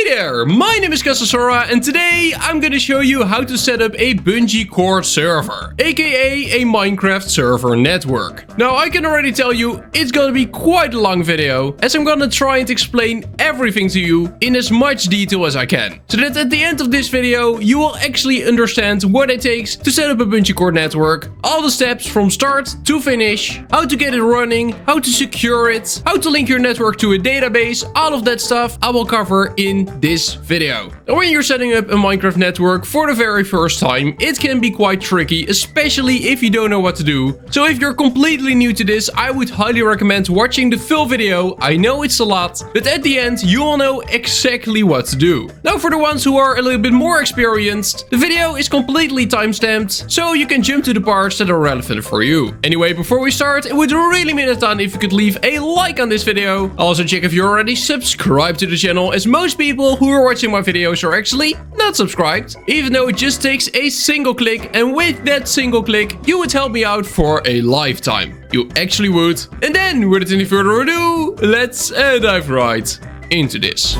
Hey there, my name is Sora, and today I'm gonna show you how to set up a BungeeCord server, aka a Minecraft server network. Now I can already tell you it's gonna be quite a long video, as I'm gonna try and explain everything to you in as much detail as I can, so that at the end of this video you will actually understand what it takes to set up a BungeeCord network, all the steps from start to finish, how to get it running, how to secure it, how to link your network to a database, all of that stuff I will cover in this video. Now, when you're setting up a Minecraft network for the very first time, it can be quite tricky, especially if you don't know what to do. So if you're completely new to this, I would highly recommend watching the full video. I know it's a lot, but at the end you will know exactly what to do. Now for the ones who are a little bit more experienced, the video is completely timestamped, so you can jump to the parts that are relevant for you. Anyway, before we start, it would really mean a ton if you could leave a like on this video. Also check if you're already subscribed to the channel, as most people who are watching my videos are actually not subscribed, even though it just takes a single click, and with that single click you would help me out for a lifetime. You actually would. And then without any further ado, let's dive right into this.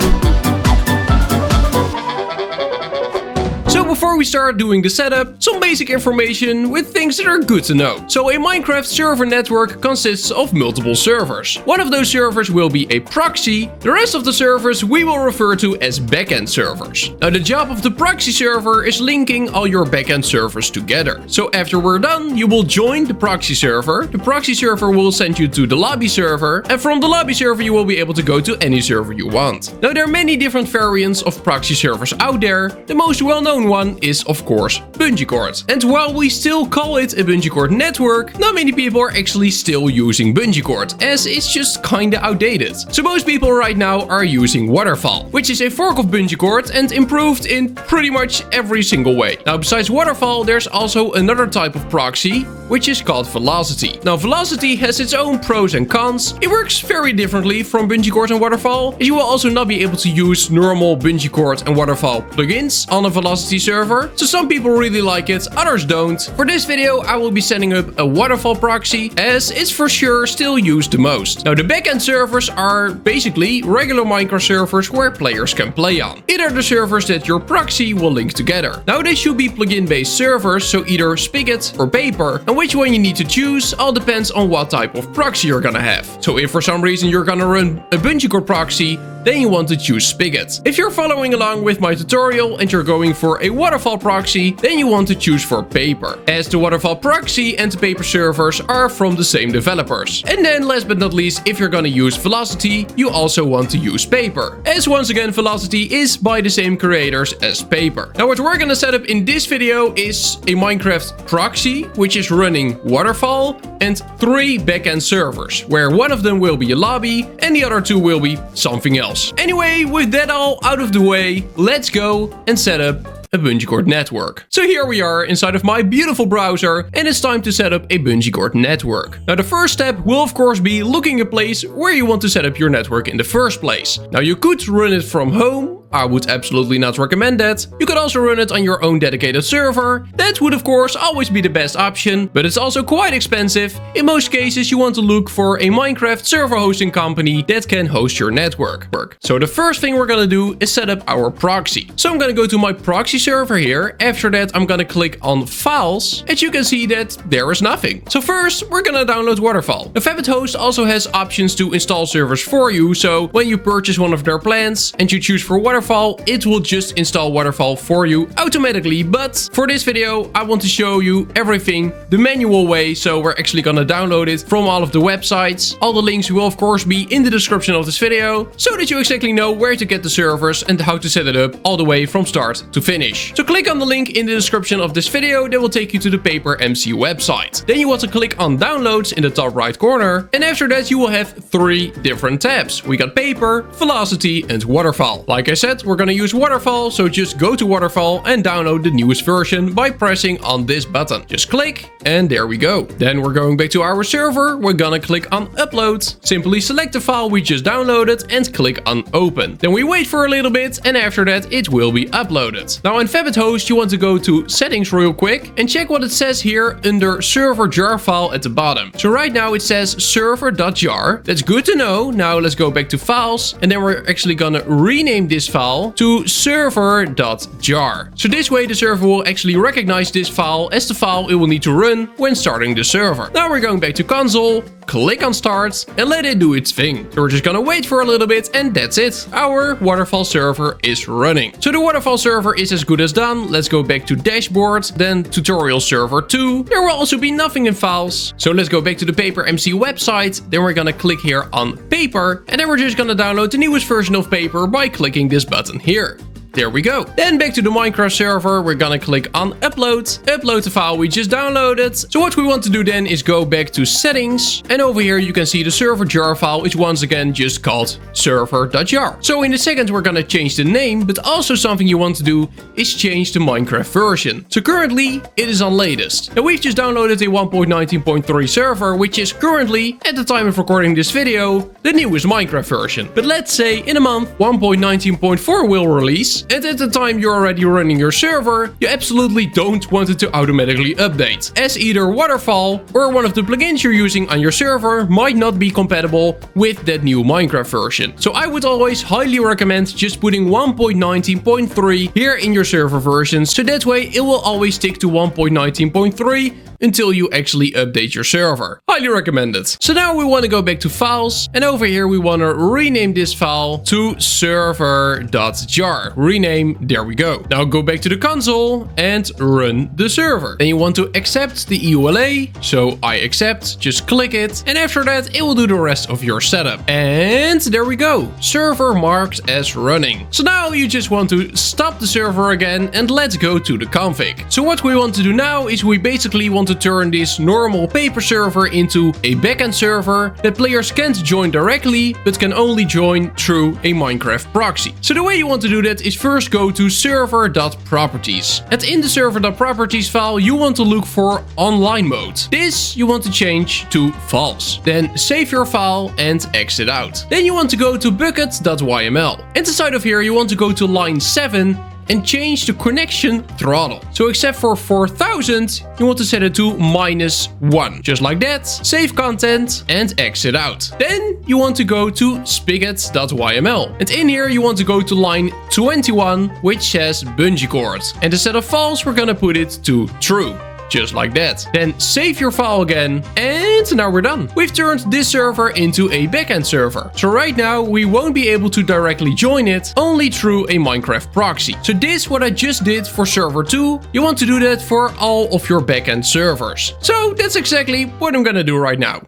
So before we start doing the setup, some basic information with things that are good to know. So a Minecraft server network consists of multiple servers. One of those servers will be a proxy. The rest of the servers we will refer to as backend servers. Now the job of the proxy server is linking all your backend servers together. So after we're done, you will join the proxy server. The proxy server will send you to the lobby server, and from the lobby server you will be able to go to any server you want. Now there are many different variants of proxy servers out there. The most well-known one is of course BungeeCord. And while we still call it a BungeeCord network, not many people are actually still using BungeeCord, as it's just kinda outdated. So most people right now are using Waterfall, which is a fork of BungeeCord and improved in pretty much every single way. Now besides Waterfall, there's also another type of proxy, which is called Velocity. Now Velocity has its own pros and cons. It works very differently from BungeeCord and Waterfall, as you will also not be able to use normal BungeeCord and Waterfall plugins on a Velocity server. So some people really like it, others don't. For this video I will be setting up a Waterfall proxy, as it's for sure still used the most. Now the backend servers are basically regular Minecraft servers where players can play on. Either the servers that your proxy will link together. Now they should be plugin based servers, so either Spigot or Paper, and which one you need to choose all depends on what type of proxy you're gonna have. So if for some reason you're gonna run a BungeeCord proxy, then you want to choose Spigot. If you're following along with my tutorial and you're going for a Waterfall proxy, then you want to choose for Paper, as the Waterfall proxy and the Paper servers are from the same developers. And then last but not least, if you're gonna use Velocity, you also want to use Paper, as once again Velocity is by the same creators as Paper. Now what we're gonna set up in this video is a Minecraft proxy, which is running Waterfall, and 3 backend servers, where one of them will be a lobby and the other 2 will be something else. Anyway, with that all out of the way, let's go and set up a BungeeCord network. So here we are inside of my beautiful browser, and it's time to set up a BungeeCord network. Now the first step will of course be looking a place where you want to set up your network in the first place. Now you could run it from home. I would absolutely not recommend that. You could also run it on your own dedicated server. That would of course always be the best option, but it's also quite expensive. In most cases you want to look for a Minecraft server hosting company that can host your network. So the first thing we're gonna do is set up our proxy. So I'm gonna go to my proxy server here. After that I'm gonna click on files, and you can see that there is nothing. So first we're gonna download Waterfall. The Fabbit host also has options to install servers for you, so when you purchase one of their plans and you choose for Waterfall, it will just install Waterfall for you automatically. But for this video I want to show you everything the manual way, so we're actually gonna download it from all of the websites. All the links will of course be in the description of this video, so that you exactly know where to get the servers and how to set it up all the way from start to finish. So click on the link in the description of this video, that will take you to the Paper MC website. Then you want to click on downloads in the top right corner, and after that you will have 3 different tabs. We got Paper, Velocity and Waterfall. Like I said, we're gonna use Waterfall, so just go to Waterfall and download the newest version by pressing on this button. Just click, And there we go. Then we're going back to our server. We're gonna click on upload. Simply select the file we just downloaded and click on open. Then we wait for a little bit and after that it will be uploaded. Now in Fabit host you want to go to settings real quick and check what it says here under server jar file at the bottom. So right now it says server.jar. That's good to know. Now let's go back to files and then we're actually gonna rename this file to server.jar. So this way the server will actually recognize this file as the file it will need to run when starting the server. Now we're going back to console, click on start and let it do its thing. So we're just gonna wait for a little bit and that's it. Our Waterfall server is running. So the Waterfall server is as good as done. Let's go back to dashboard, then tutorial server 2. There will also be nothing in files. So let's go back to the Paper MC website. Then we're gonna click here on paper and then we're just gonna download the newest version of paper by clicking this button here. There we go. Then back to the Minecraft server, we're gonna click on upload the file we just downloaded. So what we want to do then is go back to settings and over here you can see the server jar file is once again just called server.jar. So in a second we're gonna change the name, but also something you want to do is change the Minecraft version. So currently it is on latest. Now we've just downloaded a 1.19.3 server, which is currently, at the time of recording this video, the newest Minecraft version. But let's say in a month 1.19.4 will release. And at the time you're already running your server, you absolutely don't want it to automatically update, as either Waterfall or one of the plugins you're using on your server might not be compatible with that new Minecraft version. So I would always highly recommend just putting 1.19.3 here in your server version, so that way it will always stick to 1.19.3 until you actually update your server. Highly recommended. So now we want to go back to files and over here we want to rename this file to server.jar. Rename, there we go. Now go back to the console and run the server. Then you want to accept the EULA. So I accept, just click it and after that it will do the rest of your setup. And there we go. Server marked as running. So now you just want to stop the server again and let's go to the config. So what we want to do now is we basically want to turn this normal paper server into a backend server that players can't join directly but can only join through a Minecraft proxy. So the way you want to do that is first go to server.properties. And in the server.properties file you want to look for online mode. This you want to change to false. Then save your file and exit out. Then you want to go to bucket.yml. And inside of here you want to go to line 7 and change the connection throttle. So except for 4000, you want to set it to -1. Just like that. Save content and exit out. Then you want to go to spigot.yml. And in here you want to go to line 21, which says BungeeCord. And instead of false, we're gonna put it to true. Just like that. Then save your file again and now we're done. We've turned this server into a backend server. So right now we won't be able to directly join it, only through a Minecraft proxy. So this what I just did for server 2. You want to do that for all of your backend servers. So that's exactly what I'm gonna do right now.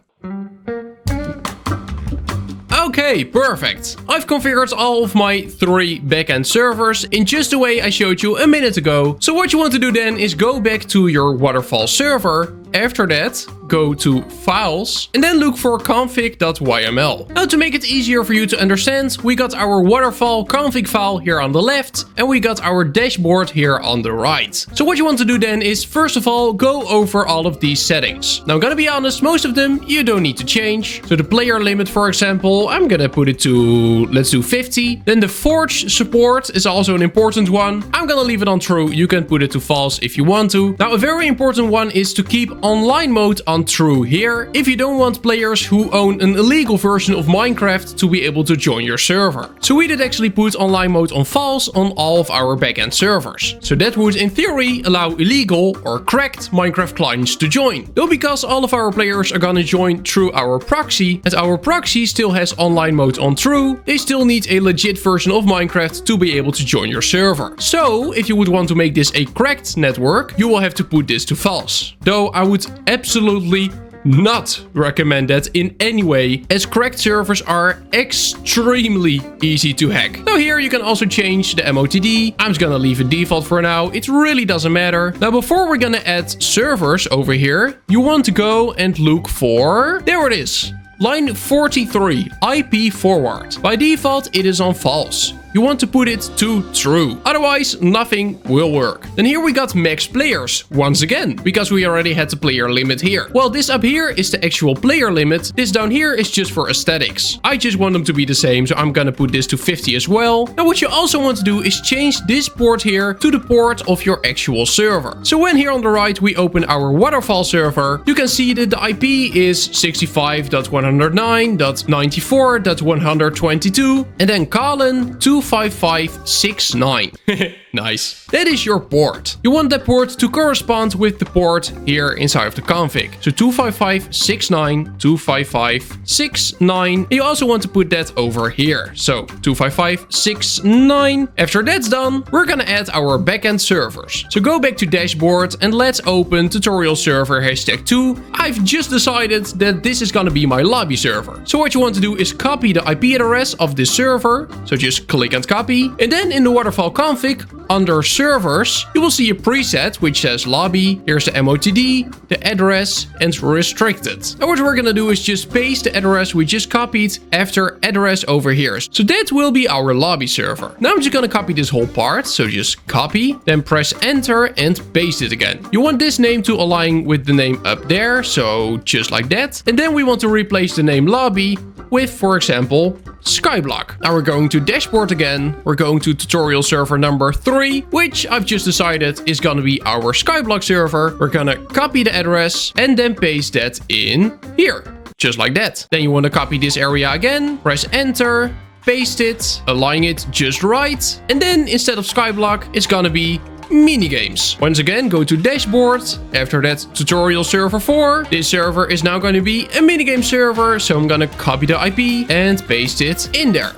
Okay, perfect. I've configured all of my 3 backend servers in just the way I showed you a minute ago. So what you want to do then is go back to your Waterfall server. After that, go to files and then look for config.yml. Now to make it easier for you to understand, we got our Waterfall config file here on the left and we got our dashboard here on the right. So what you want to do then is first of all, go over all of these settings. Now I'm gonna be honest, most of them you don't need to change. So the player limit, for example, I'm gonna put it to, let's do 50. Then the forge support is also an important one. I'm gonna leave it on true. You can put it to false if you want to. Now a very important one is to keep online mode on true here if you don't want players who own an illegal version of Minecraft to be able to join your server. So we did actually put online mode on false on all of our backend servers. So that would in theory allow illegal or cracked Minecraft clients to join. Though because all of our players are gonna join through our proxy and our proxy still has online mode on true, they still need a legit version of Minecraft to be able to join your server. So if you would want to make this a cracked network, you will have to put this to false. Though I would absolutely not recommend that in any way, as cracked servers are extremely easy to hack. Now here you can also change the MOTD. I'm just gonna leave it default for now. It really doesn't matter. Now before we're gonna add servers over here, you want to go and look for, there it is. Line 43, IP forward. By default, it is on false. you want to put it to true. Otherwise, nothing will work. Then here we got max players once again, because we already had the player limit here. Well, this up here is the actual player limit. This down here is just for aesthetics. I just want them to be the same, so I'm gonna put this to 50 as well. Now what you also want to do is change this port here to the port of your actual server. So when here on the right we open our Waterfall server, you can see that the IP is 65.109.94.122 and then colon 25569. Nice. That is your port. You want that port to correspond with the port here inside of the config. So 255.69, 255.69. You also want to put that over here. So 255.69. After that's done, we're gonna add our backend servers. So go back to dashboard and let's open tutorial server #2. I've just decided that this is gonna be my lobby server. So what you want to do is copy the IP address of this server. So just click and copy. And then in the Waterfall config, under servers, you will see a preset which says lobby. Here's the MOTD, the address, and restricted. And what we're gonna do is just paste the address we just copied after address over here. So that will be our lobby server. Now I'm just gonna copy this whole part. So just copy, then press enter and paste it again. You want this name to align with the name up there. So just like that. And then we want to replace the name lobby with, for example, Skyblock. Now we're going to dashboard again. We're going to tutorial server number 3, which I've just decided is gonna be our Skyblock server. We're gonna copy the address and then paste that in here. Just like that. Then you want to copy this area again, press enter, paste it, align it just right. And then instead of Skyblock, it's gonna be Minigames. Once again, go to dashboard. After that, tutorial server 4. This server is now going to be a minigame server. So I'm going to copy the IP and paste it in there.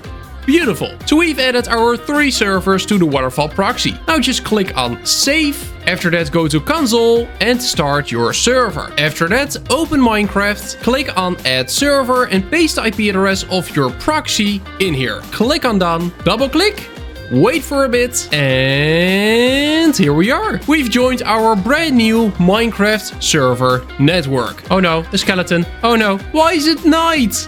Beautiful. So we've added our 3 servers to the Waterfall proxy. Now just click on save. After that, go to console and start your server. After that, open Minecraft, click on add server and paste the IP address of your proxy in here. Click on done, double click. Wait for a bit, and here we are. We've joined our brand new Minecraft server network. Oh no, the skeleton. Oh no, why is it night?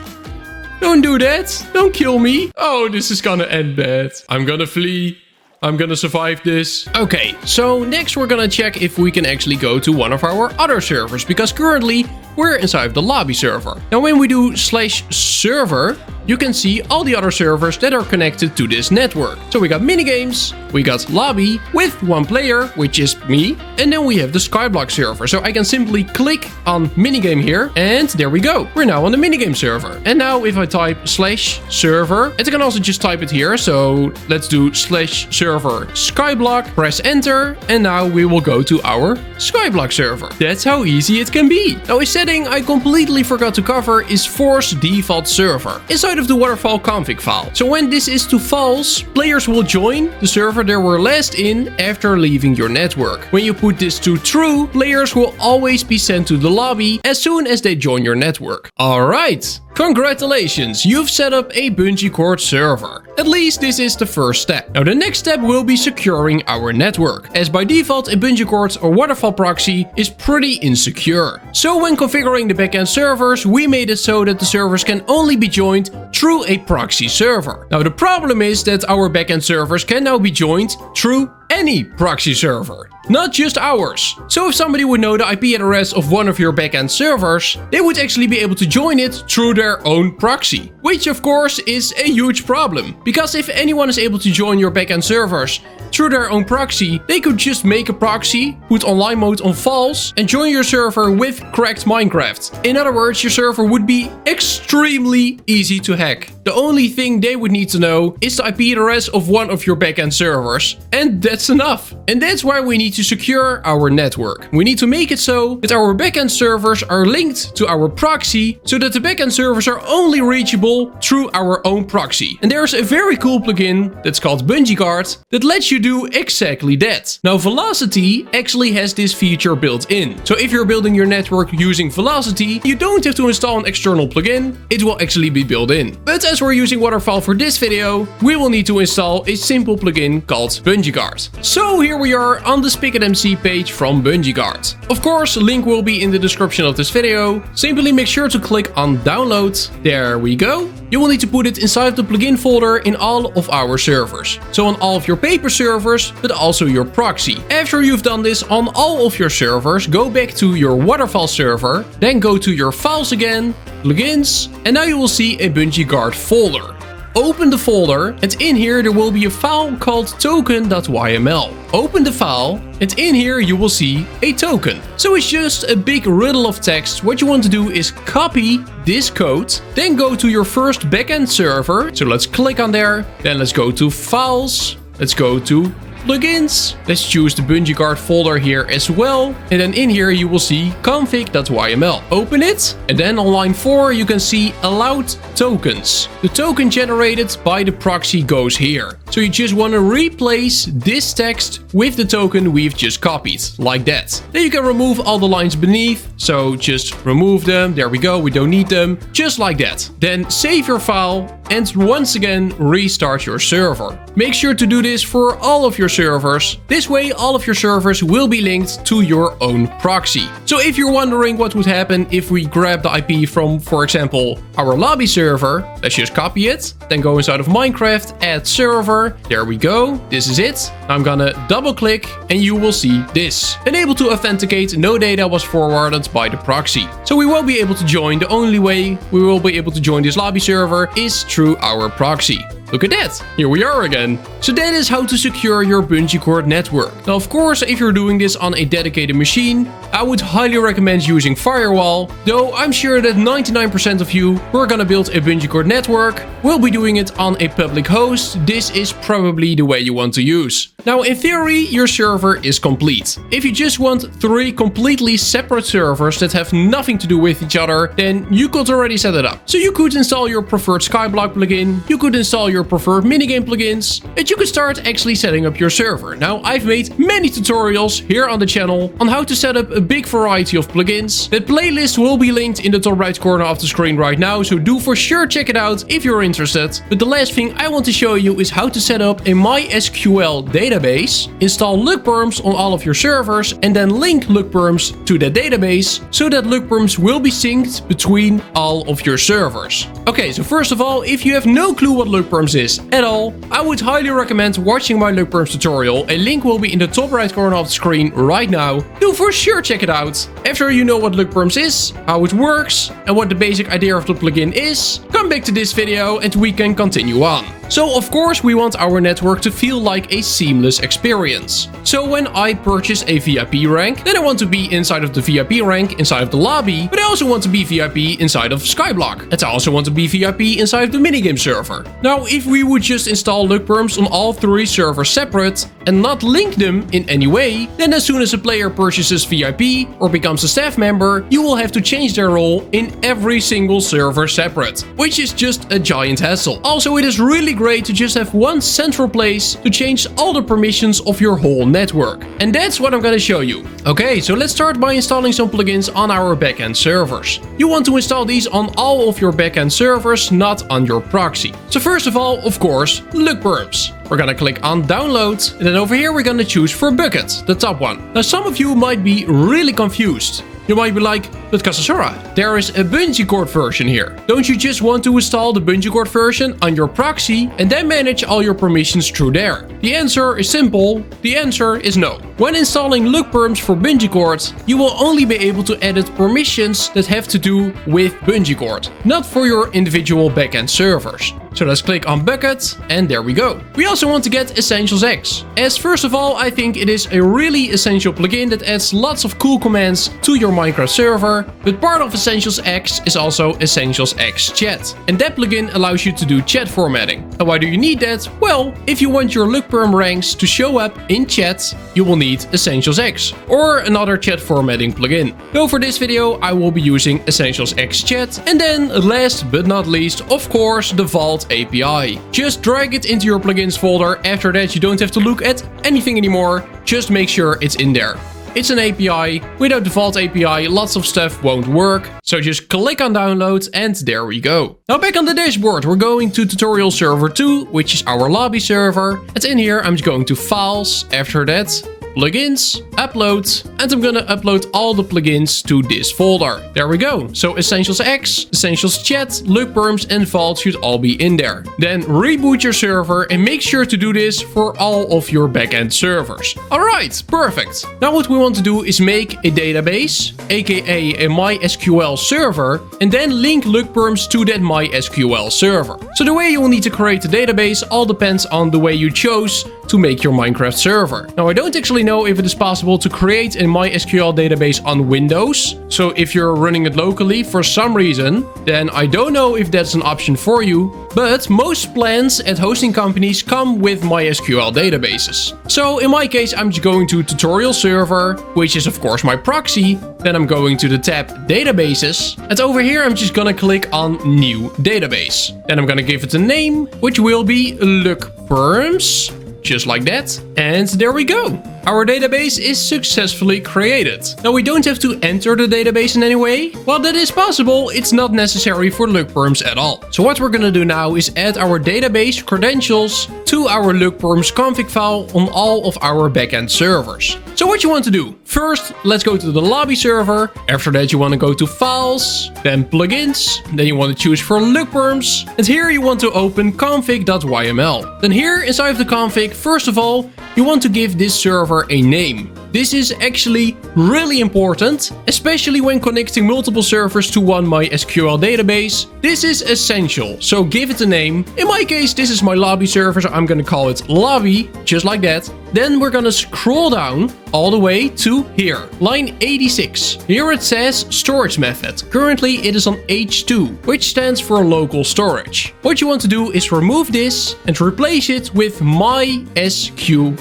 Don't do that. Don't kill me. Oh, this is gonna end bad. I'm gonna flee. I'm gonna survive this. Okay, so next we're gonna check if we can actually go to one of our other servers, because currently we're inside the lobby server. Now when we do /server, you can see all the other servers that are connected to this network. So we got Minigames, we got lobby with 1 player, which is me, and then we have the Skyblock server. So I can simply click on Minigame here, and there we go. We're now on the Minigame server. And now if I type /server, and I can also just type it here. So let's do /server Skyblock, press enter, and now we will go to our Skyblock server. That's how easy it can be. Now a setting I completely forgot to cover is force default server inside of the Waterfall config file. So when this is to false, players will join the server they were last in after leaving your network. When you put this to true, players will always be sent to the lobby as soon as they join your network. Alright, congratulations, you've set up a BungeeCord server. At least this is the first step. Now the next step will be securing our network, as by default a BungeeCord or Waterfall proxy is pretty insecure. So when configuring the backend servers, we made it so that the servers can only be joined through a proxy server. Now the problem is that our backend servers can now be joined through any proxy server, not just ours. So if somebody would know the IP address of one of your backend servers, they would actually be able to join it through their own proxy, which of course is a huge problem, because if anyone is able to join your backend servers through their own proxy, they could just make a proxy, put online mode on false, and join your server with cracked Minecraft. In other words, your server would be extremely easy to hack. The only thing they would need to know is the IP address of one of your backend servers, and that's enough. And that's why we need to secure our network. We need to make it so that our backend servers are linked to our proxy, so that the backend servers are only reachable through our own proxy. And there's a very cool plugin that's called BungeeCord that lets you do exactly that. Now Velocity actually has this feature built in. So if you're building your network using Velocity, you don't have to install an external plugin, it will actually be built in. But as we're using Waterfall for this video, we will need to install a simple plugin called BungeeCord. So here we are on the SpicketMC page from BungeeCord. Of course, link will be in the description of this video. Simply make sure to click on download. There we go. You will need to put it inside the plugin folder in all of our servers. So on all of your paper servers, but also your proxy. After you've done this on all of your servers, go back to your Waterfall server, then go to your files again, plugins, and now you will see a BungeeCord folder. Open the folder, and in here there will be a file called token.yml. Open the file, and in here you will see a token. So it's just a big riddle of text. What you want to do is copy this code, then go to your first backend server. So let's click on there, then let's go to files, let's go to plugins. Let's choose the BungeeCord folder here as well. And then in here you will see config.yml. Open it. And then on line 4 you can see allowed tokens. The token generated by the proxy goes here. So you just want to replace this text with the token we've just copied, like that. Then you can remove all the lines beneath. So just remove them. There we go. We don't need them. Just like that. Then save your file and once again restart your server. Make sure to do this for all of your servers. This way all of your servers will be linked to your own proxy. So if you're wondering what would happen if we grab the IP from, for example, our lobby server, let's just copy it, then go inside of Minecraft, add server. There we go. This is it. I'm gonna double click and you will see this. Unable to authenticate, no data was forwarded by the proxy. So we won't be able to join. The only way we will be able to join this lobby server is through our proxy. Look at that, here we are again. So that is how to secure your BungeeCord network. Now of course, if you're doing this on a dedicated machine, I would highly recommend using Firewall, though I'm sure that 99% of you who are gonna build a BungeeCord network will be doing it on a public host. This is probably the way you want to use. Now in theory, your server is complete. If you just want 3 completely separate servers that have nothing to do with each other, then you could already set it up. So you could install your preferred Skyblock plugin, you could install your preferred minigame plugins, and you could start actually setting up your server. Now I've made many tutorials here on the channel on how to set up a big variety of plugins. The playlist will be linked in the top right corner of the screen right now, so do for sure check it out if you're interested. But the last thing I want to show you is how to set up a MySQL database, install LuckPerms on all of your servers, and then link LuckPerms to that database so that LuckPerms will be synced between all of your servers. Okay, so first of all, if you have no clue what LuckPerms is at all, I would highly recommend watching my LuckPerms tutorial. A link will be in the top right corner of the screen right now. Do for sure check it out. After you know what LuckPerms is, how it works, and what the basic idea of the plugin is, come back to this video and we can continue on. So of course we want our network to feel like a seamless experience. So when I purchase a VIP rank, then I want to be inside of the VIP rank inside of the lobby, but I also want to be VIP inside of Skyblock. And I also want to be VIP inside of the minigame server. Now if we would just install LuckPerms on all 3 servers separate and not link them in any way, then as soon as a player purchases VIP or becomes a staff member, you will have to change their role in every single server separate, which is just a giant hassle. Also, it is really great to just have one central place to change all the permissions of your whole network. And that's what I'm gonna show you. Okay, so let's start by installing some plugins on our backend servers. You want to install these on all of your backend servers, not on your proxy. So first of all, of course, LuckPerms. We're gonna click on download, and then over here we're gonna choose for bucket, the top one. Now some of you might be really confused. You might be like, but Kasasura, there is a BungeeCord version here. Don't you just want to install the BungeeCord version on your proxy and then manage all your permissions through there? The answer is simple. The answer is no. When installing LuckPerms for BungeeCord, you will only be able to edit permissions that have to do with BungeeCord, not for your individual backend servers. So let's click on bucket, and there we go. We also want to get Essentials X, as first of all, I think it is a really essential plugin that adds lots of cool commands to your Minecraft server, but part of Essentials X is also Essentials X Chat, and that plugin allows you to do chat formatting. And why do you need that? Well, if you want your LuckPerm ranks to show up in chat, you will need Essentials X, or another chat formatting plugin. Though for this video, I will be using Essentials X Chat, and then last but not least, of course, the Vault API. Just drag it into your plugins folder. After that, you don't have to look at anything anymore. Just make sure it's in there. It's an API. Without the Vault API, lots of stuff won't work. So just click on download and there we go. Now back on the dashboard, we're going to tutorial server 2, which is our lobby server. And in here, I'm just going to files. After that, plugins, upload, and I'm gonna upload all the plugins to this folder. There we go. So Essentials X, Essentials Chat, LuckPerms, and Vault should all be in there. Then reboot your server and make sure to do this for all of your backend servers. Alright, perfect. Now what we want to do is make a database, aka a MySQL server, and then link LuckPerms to that MySQL server. So the way you will need to create a database all depends on the way you chose to make your Minecraft server. Now I don't actually know if it is possible to create a MySQL database on Windows. So if you're running it locally for some reason, then I don't know if that's an option for you. But most plans at hosting companies come with MySQL databases. So in my case, I'm just going to tutorial server, which is of course my proxy. Then I'm going to the tab databases. And over here, I'm just gonna click on new database. Then I'm gonna give it a name, which will be LuckPerms. Just like that. And there we go. Our database is successfully created. Now we don't have to enter the database in any way. While that is possible, it's not necessary for LuckPerms at all. So what we're gonna do now is add our database credentials to our LuckPerms config file on all of our backend servers. So what you want to do? First, let's go to the lobby server. After that, you want to go to files, then plugins. Then you want to choose for LuckPerms. And here you want to open config.yml. Then here inside of the config, first of all, you want to give this server a name. This is actually really important, especially when connecting multiple servers to one MySQL database. This is essential, so give it a name. In my case, this is my lobby server, so I'm gonna call it lobby, just like that. Then we're gonna scroll down all the way to here, line 86. Here it says storage method. Currently it is on H2, which stands for local storage. What you want to do is remove this and replace it with MySQL.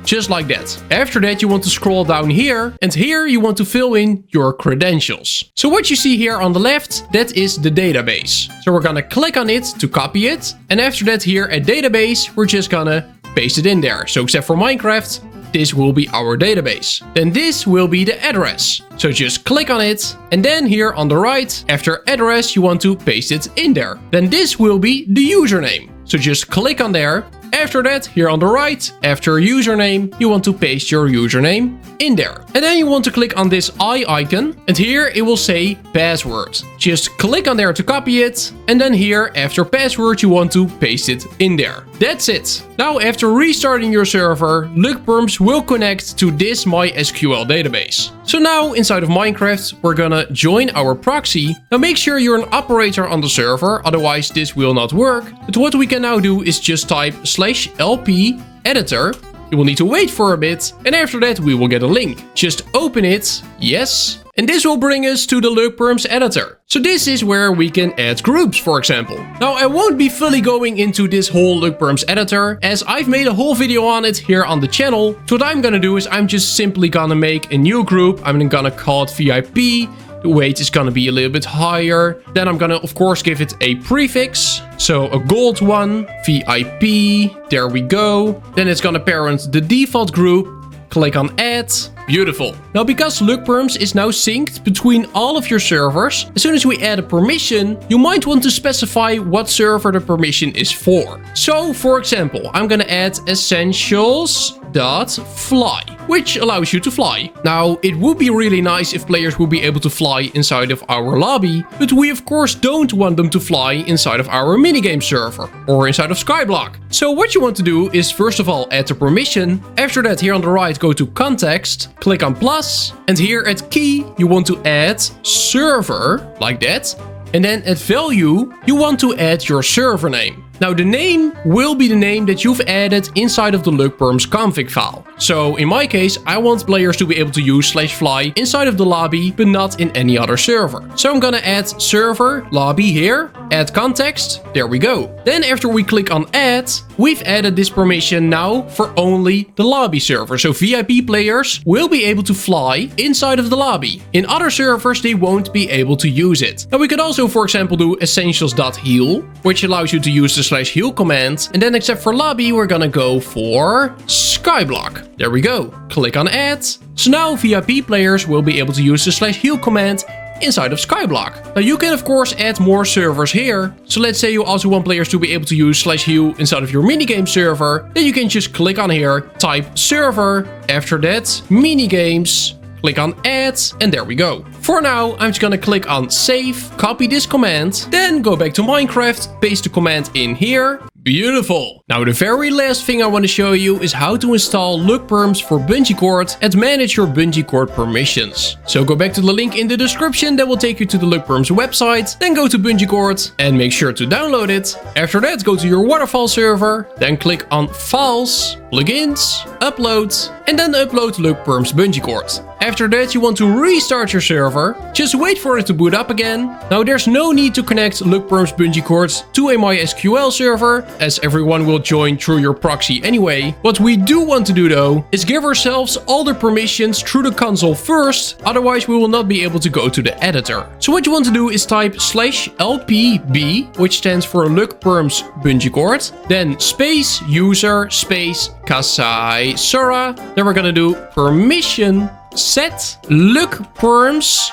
Just like that. After that, you want to scroll down here, and here you want to fill in your credentials. So what you see here on the left, that is the database. So we're gonna click on it to copy it, and after that here at database, we're just gonna paste it in there. So except for Minecraft, this will be our database. Then this will be the address. So just click on it, and then here on the right, after address, you want to paste it in there. Then this will be the username. So just click on there. After that, here on the right, after username, you want to paste your username in there. And then you want to click on this eye icon, and here it will say password. Just click on there to copy it, and then here, after password, you want to paste it in there. That's it. Now, after restarting your server, LuckPerms will connect to this MySQL database. So now, inside of Minecraft, we're gonna join our proxy. Now make sure you're an operator on the server, otherwise this will not work. But what we can now do is just type /lp editor. You will need to wait for a bit, and after that we will get a link. Just open it, yes, and this will bring us to the LuckPerms editor. So this is where we can add groups, for example. Now I won't be fully going into this whole LuckPerms editor, as I've made a whole video on it here on the channel. So what I'm gonna do is I'm just simply gonna make a new group. I'm gonna call it VIP. The weight is gonna be a little bit higher. Then I'm gonna, of course, give it a prefix. So a gold one, VIP, there we go. Then it's gonna parent the default group. Click on add. Beautiful. Now because LuckPerms is now synced between all of your servers, as soon as we add a permission, you might want to specify what server the permission is for. So for example, I'm gonna add essentials.fly, which allows you to fly. Now it would be really nice if players would be able to fly inside of our lobby, but we of course don't want them to fly inside of our Minigames server or inside of Skyblock. So what you want to do is first of all add the permission. After that, here on the right, go to context, click on plus, and here at key you want to add server, like that. And then at value, you want to add your server name. Now the name will be the name that you've added inside of the LuckPerms config file. So in my case, I want players to be able to use /fly inside of the lobby, but not in any other server. So I'm gonna add server lobby here, add context, there we go. Then after we click on add, we've added this permission now for only the lobby server. So VIP players will be able to fly inside of the lobby. In other servers, they won't be able to use it. Now we could also, for example, do essentials.heal, which allows you to use the /heal command. And then except for lobby, we're gonna go for Skyblock. There we go. Click on add. So now VIP players will be able to use the /heal command inside of Skyblock. Now you can of course add more servers here. So let's say you also want players to be able to use /heal inside of your minigame server. Then you can just click on here, type server, after that minigames, click on add, and there we go. For now, I'm just gonna click on save, copy this command, then go back to Minecraft, paste the command in here. Beautiful. Now the very last thing I want to show you is how to install LuckPerms for BungeeCord and manage your BungeeCord permissions. So go back to the link in the description that will take you to the LuckPerms website, then go to BungeeCord and make sure to download it. After that, go to your Waterfall server, then click on Files, Plugins, Upload, and then upload LuckPerms BungeeCord. After that, you want to restart your server. Just wait for it to boot up again. Now there's no need to connect LuckPerms BungeeCord to a MySQL server, as everyone will join through your proxy anyway. What we do want to do though is give ourselves all the permissions through the console first, otherwise we will not be able to go to the editor. So what you want to do is type /lpb, which stands for LuckPerms BungeeCord, then space user space Kasai Sora. Then we're gonna do permission set LuckPerms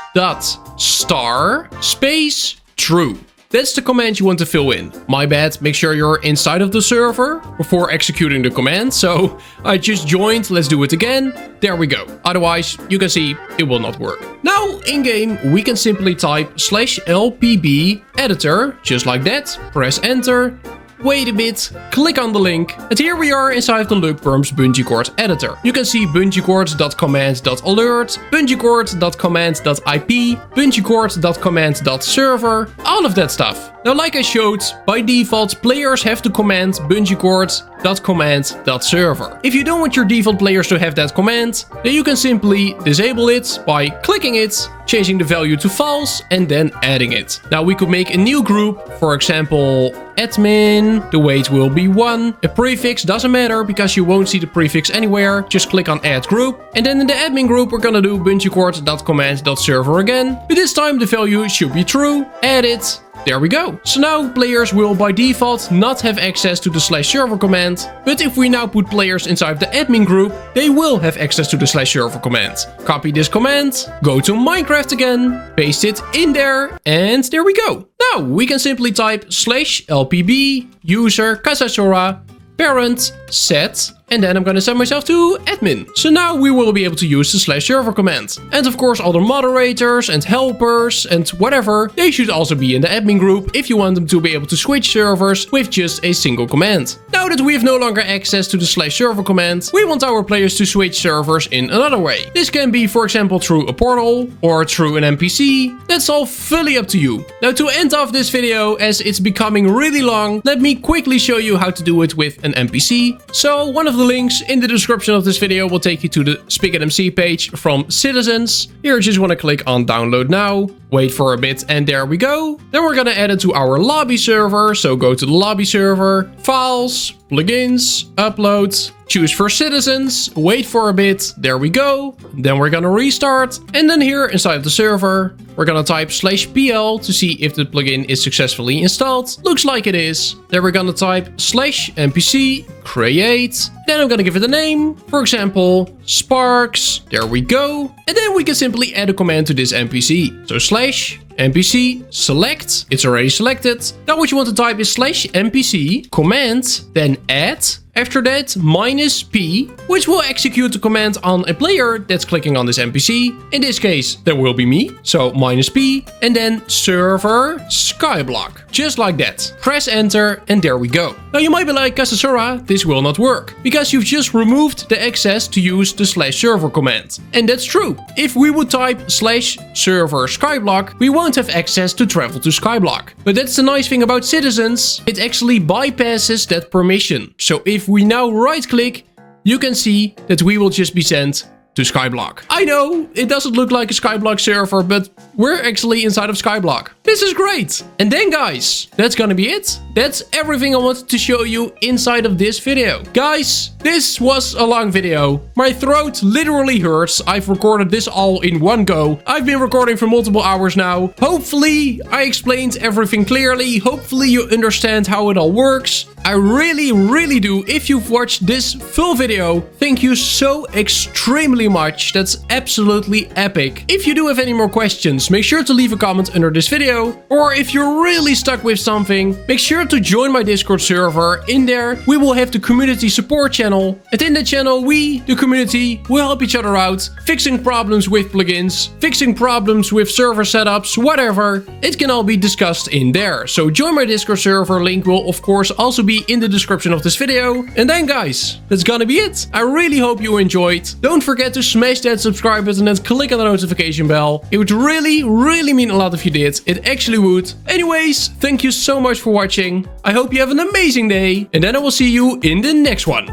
.star space true. That's the command you want to fill in. My bad, make sure you're inside of the server before executing the command. So I just joined, let's do it again. There we go. Otherwise, you can see it will not work. Now, in game, we can simply type /lpb editor, just like that. Press enter. Wait a bit, click on the link, and here we are inside the LuckPerms BungeeCord editor. You can see BungeeCord.command.alert, BungeeCord.command.ip, BungeeCord.command.server, all of that stuff. Now, like I showed, by default, players have to command BungeeCord.command.server. If you don't want your default players to have that command, then you can simply disable it by clicking it, changing the value to false, and then adding it. Now, we could make a new group, for example, admin, the weight will be 1. A prefix doesn't matter because you won't see the prefix anywhere. Just click on add group. And then in the admin group, we're gonna do BungeeCord.command.server again. But this time the value should be true. Add it. There we go. So now players will by default not have access to the /server command. But if we now put players inside the admin group, they will have access to the /server command. Copy this command, go to Minecraft again, paste it in there, and there we go. Now we can simply type /lpb user Kasasora parent set, and then I'm gonna set myself to admin. So now we will be able to use the /server command. And of course, all the moderators and helpers and whatever, they should also be in the admin group if you want them to be able to switch servers with just a single command. Now that we have no longer access to the /server command, we want our players to switch servers in another way. This can be, for example, through a portal or through an NPC. That's all fully up to you. Now, to end off this video, as it's becoming really long, let me quickly show you how to do it with an NPC. So one of the links in the description of this video will take you to the Spigot MC page from Citizens. Here, you just want to click on download now, wait for a bit, and there we go. Then we're gonna add it to our lobby server. So go to the lobby server, files, plugins, upload, choose for Citizens, wait for a bit, there we go. Then we're gonna restart, and then here inside the server, we're gonna type /pl to see if the plugin is successfully installed. Looks like it is. Then we're gonna type /npc create. Then I'm gonna give it a name, for example, Sparks. There we go. And then we can simply add a command to this NPC. So /npc select. It's already selected. Now what you want to type is /npc command, then add. After that, -p, which will execute the command on a player that's clicking on this NPC. In this case, that will be me. So -p, and then server Skyblock. Just like that. Press enter, and there we go. Now you might be like, Kasasora, this will not work, because you've just removed the access to use the /server command. And that's true. If we would type /server Skyblock, we won't have access to travel to Skyblock. But that's the nice thing about Citizens. It actually bypasses that permission. So if we now right click, you can see that we will just be sent to Skyblock. I know, it doesn't look like a Skyblock server, but we're actually inside of Skyblock. This is great. And then guys, that's gonna be it. that's everything I wanted to show you inside of this video. Guys, this was a long video. My throat literally hurts. I've recorded this all in one go. I've been recording for multiple hours now. Hopefully, I explained everything clearly. Hopefully, you understand how it all works. I really do. If you've watched this full video, thank you so extremely much. That's absolutely epic. If you do have any more questions, make sure to leave a comment under this video. Or if you're really stuck with something, make sure to join my Discord server. In there, we will have the community support channel. And in the channel, we, the community, will help each other out, fixing problems with plugins, fixing problems with server setups, whatever. It can all be discussed in there. So join my Discord server. Link will, of course, also be in the description of this video. And then guys, that's gonna be it. I really hope you enjoyed. Don't forget to smash that subscribe button and click on the notification bell. It would really mean a lot if you did. It actually would. Anyways, thank you so much for watching. I hope you have an amazing day. And then I will see you in the next one.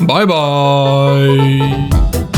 Bye bye.